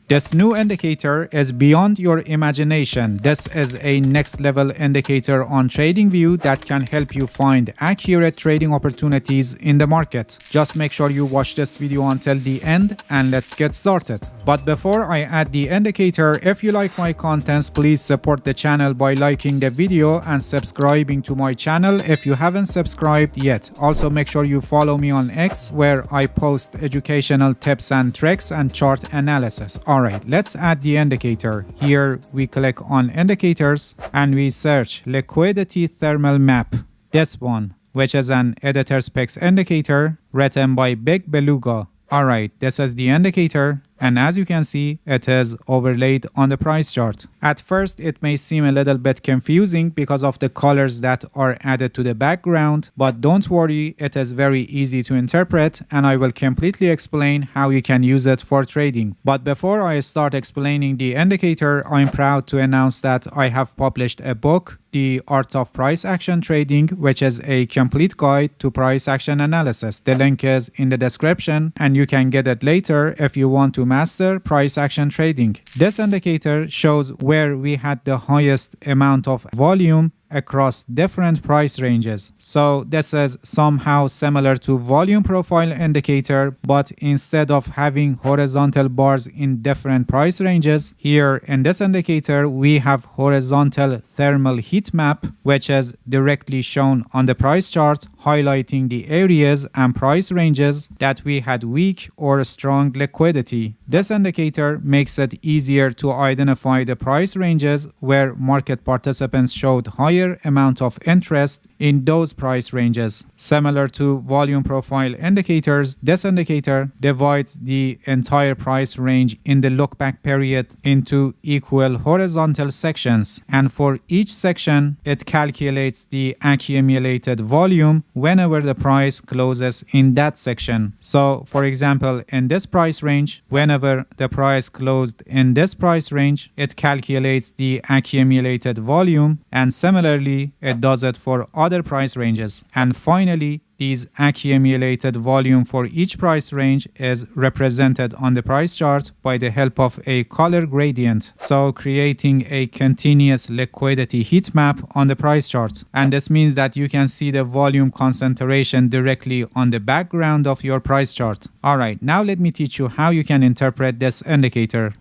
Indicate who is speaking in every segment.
Speaker 1: This new indicator is beyond your imagination. This is a next level indicator on TradingView that can help you find accurate trading opportunities in the market. Just make sure you watch this video until the end and let's get started. But before I add the indicator, if you like my contents, please support the channel by liking the video and subscribing to my channel if you haven't subscribed yet. Also make sure you follow me on X where I post educational tips and tricks and chart analysis. Alright, let's add the indicator. Here we click on indicators and we search liquidity thermal map. This one, which is an editor's picks indicator written by Big Beluga. Alright, this is the indicator, and as you can see, it is overlaid on the price chart. At first, it may seem a little bit confusing because of the colors that are added to the background, but don't worry, it is very easy to interpret, and I will completely explain how you can use it for trading. But before I start explaining the indicator, I'm proud to announce that I have published a book, The Art of Price Action Trading, which is a complete guide to price action analysis. The link is in the description and you can get it later if you want to master price action trading. This indicator shows where we had the highest amount of volume across different price ranges. So this is somehow similar to volume profile indicator, but instead of having horizontal bars in different price ranges, here in this indicator we have horizontal thermal heat map, which is directly shown on the price chart, highlighting the areas and price ranges that we had weak or strong liquidity. This indicator makes it easier to identify the price ranges where market participants showed higher amount of interest in those price ranges. Similar to volume profile indicators, this indicator divides the entire price range in the look back period into equal horizontal sections, and for each section it calculates the accumulated volume whenever the price closes in that section. So for example, in this price range, whenever the price closed in this price range, it calculates the accumulated volume, and similarly it does it for other price ranges. And finally, these accumulated volume for each price range is represented on the price chart by the help of a color gradient, so creating a continuous liquidity heat map on the price chart. And this means that you can see the volume concentration directly on the background of your price chart. Alright, now let me teach you how you can interpret this indicator.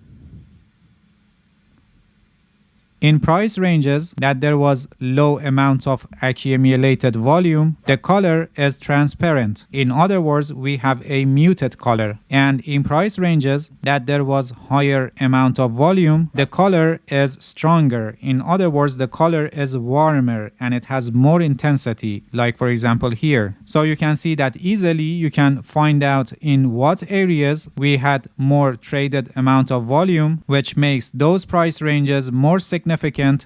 Speaker 1: In price ranges that there was low amount of accumulated volume, the color is transparent. In other words, we have a muted color. And in price ranges that there was higher amount of volume, the color is stronger. In other words, the color is warmer and it has more intensity, like for example here. So you can see that easily you can find out in what areas we had more traded amount of volume, which makes those price ranges more significant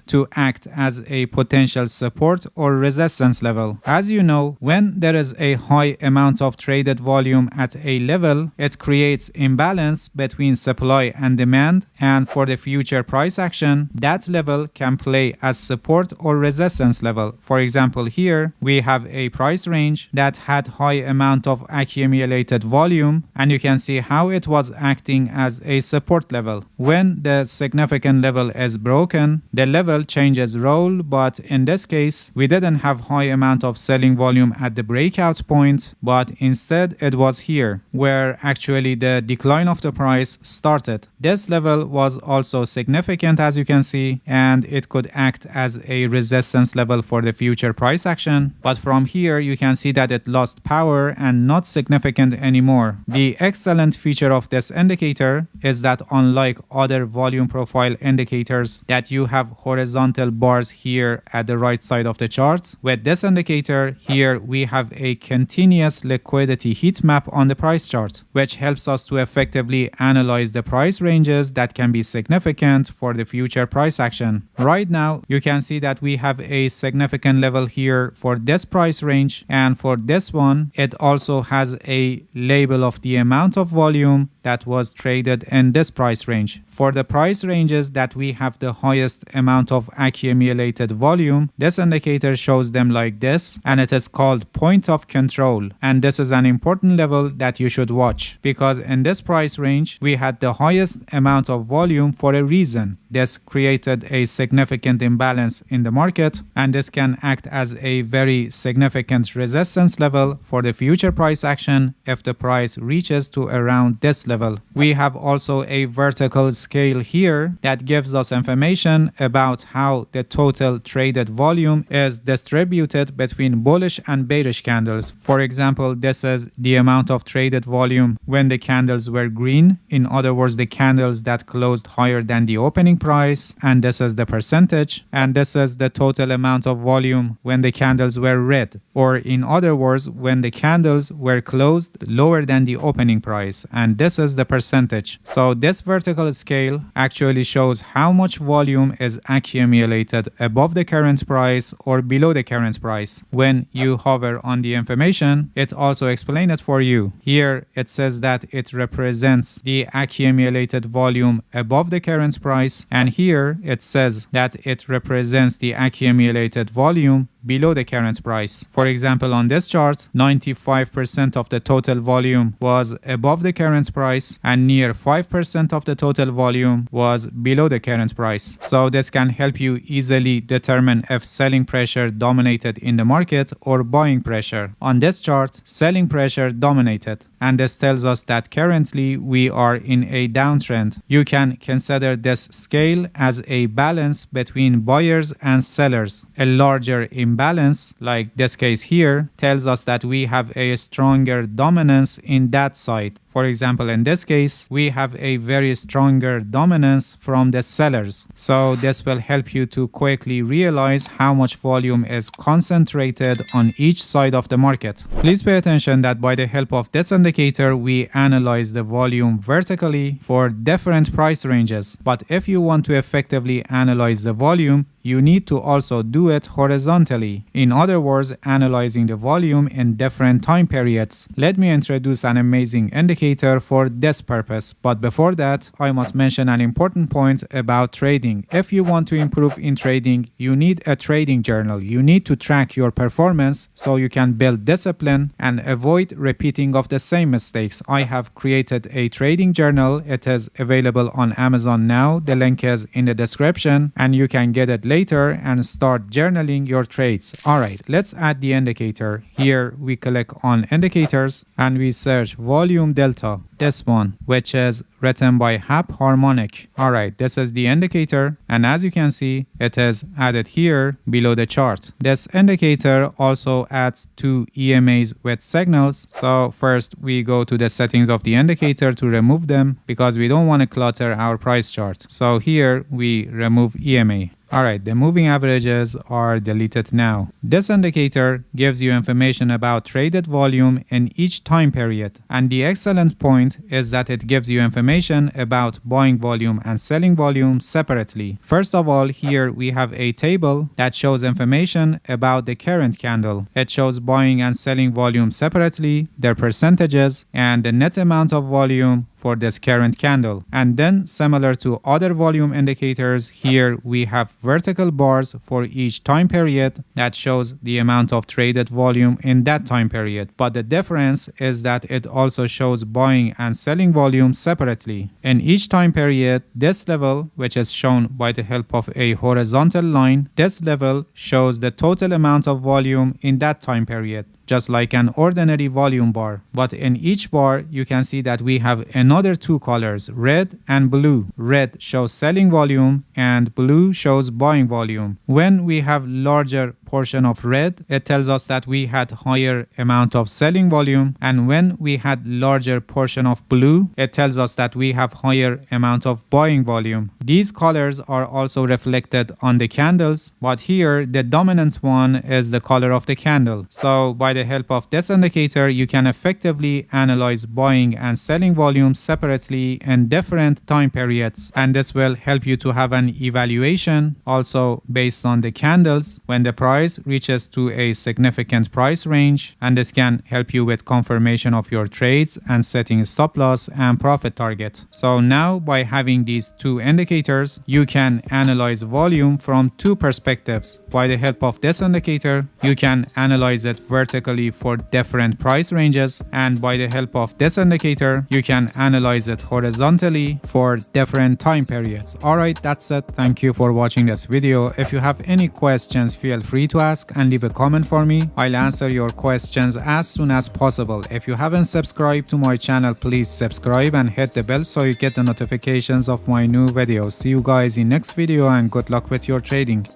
Speaker 1: to act as a potential support or resistance level. As you know, when there is a high amount of traded volume at a level, it creates imbalance between supply and demand, and for the future price action, that level can play as support or resistance level. For example, here we have a price range that had high amount of accumulated volume, and you can see how it was acting as a support level. When the significant level is broken, the level changes role, but in this case we didn't have high amount of selling volume at the breakout point, but instead it was here where actually the decline of the price started. This level was also significant, as you can see, and it could act as a resistance level for the future price action, but from here you can see that it lost power and not significant anymore. The excellent feature of this indicator is that unlike other volume profile indicators that you have horizontal bars here at the right side of the chart, with this indicator here we have a continuous liquidity heat map on the price chart, which helps us to effectively analyze the price ranges that can be significant for the future price action. Right now you can see that we have a significant level here for this price range, and for this one it also has a label of the amount of volume that was traded in this price range. For the price ranges that we have the highest highest amount of accumulated volume, this indicator shows them like this, and it is called point of control. And this is an important level that you should watch, because in this price range we had the highest amount of volume for a reason. This created a significant imbalance in the market, and this can act as a very significant resistance level for the future price action if the price reaches to around this level. We have also a vertical scale here that gives us information about how the total traded volume is distributed between bullish and bearish candles. For example, this is the amount of traded volume when the candles were green, in other words the candles that closed higher than the opening price, and this is the percentage, and this is the total amount of volume when the candles were red, or in other words when the candles were closed lower than the opening price, and this is the percentage. So this vertical scale actually shows how much volume is accumulated above the current price or below the current price. When you hover on the information, it also explains it for you. Here it says that it represents the accumulated volume above the current price, and here it says that it represents the accumulated volume below the current price. For example, on this chart, 95% of the total volume was above the current price and near 5% of the total volume was below the current price. So this can help you easily determine if selling pressure dominated in the market or buying pressure. On this chart, selling pressure dominated, and this tells us that currently we are in a downtrend. You can consider this scale as a balance between buyers and sellers. A larger imbalance, like this case here, tells us that we have a stronger dominance in that side. For example, in this case, we have a very stronger dominance from the sellers. So this will help you to quickly realize how much volume is concentrated on each side of the market. Please pay attention that by the help of this indicator, we analyze the volume vertically for different price ranges. But if you want to effectively analyze the volume, you need to also do it horizontally. In other words, analyzing the volume in different time periods. Let me introduce an amazing indicator for this purpose. But before that, I must mention an important point about trading. If you want to improve in trading, you need a trading journal. You need to track your performance so you can build discipline and avoid repeating of the same mistakes. I have created a trading journal. It is available on Amazon now. The link is in the description, and you can get it later and start journaling your trades. Alright, let's add the indicator. Here we click on indicators and we search volume delta, this one, which is written by Hap Harmonic. Alright, this is the indicator, and as you can see, it is added here below the chart. This indicator also adds two EMAs with signals. So first we go to the settings of the indicator to remove them because we don't want to clutter our price chart. So here we remove EMA. Alright, the moving averages are deleted now. This indicator gives you information about traded volume in each time period, and the excellent point is that it gives you information about buying volume and selling volume separately. First of all, here we have a table that shows information about the current candle. It shows buying and selling volume separately, their percentages, and the net amount of volume for this current candle. And then, similar to other volume indicators, here we have vertical bars for each time period that shows the amount of traded volume in that time period. But the difference is that it also shows buying and selling volume separately. In each time period, this level, which is shown by the help of a horizontal line, this level shows the total amount of volume in that time period, just like an ordinary volume bar. But in each bar, you can see that we have another two colors, red and blue. Red shows selling volume and blue shows buying volume. When we have larger portion of red, it tells us that we had higher amount of selling volume, and when we had larger portion of blue, it tells us that we have higher amount of buying volume. These colors are also reflected on the candles, but here the dominant one is the color of the candle. So by the help of this indicator, you can effectively analyze buying and selling volume separately in different time periods, and this will help you to have an evaluation also based on the candles when the price price reaches to a significant price range, and this can help you with confirmation of your trades and setting stop loss and profit target. So now by having these two indicators, you can analyze volume from two perspectives. By the help of this indicator, you can analyze it vertically for different price ranges, and by the help of this indicator, you can analyze it horizontally for different time periods. Alright, that's it. Thank you for watching this video. If you have any questions, feel free to ask and leave a comment for me. I'll answer your questions as soon as possible. If you haven't subscribed to my channel, please subscribe and hit the bell so you get the notifications of my new videos. See you guys in next video and good luck with your trading.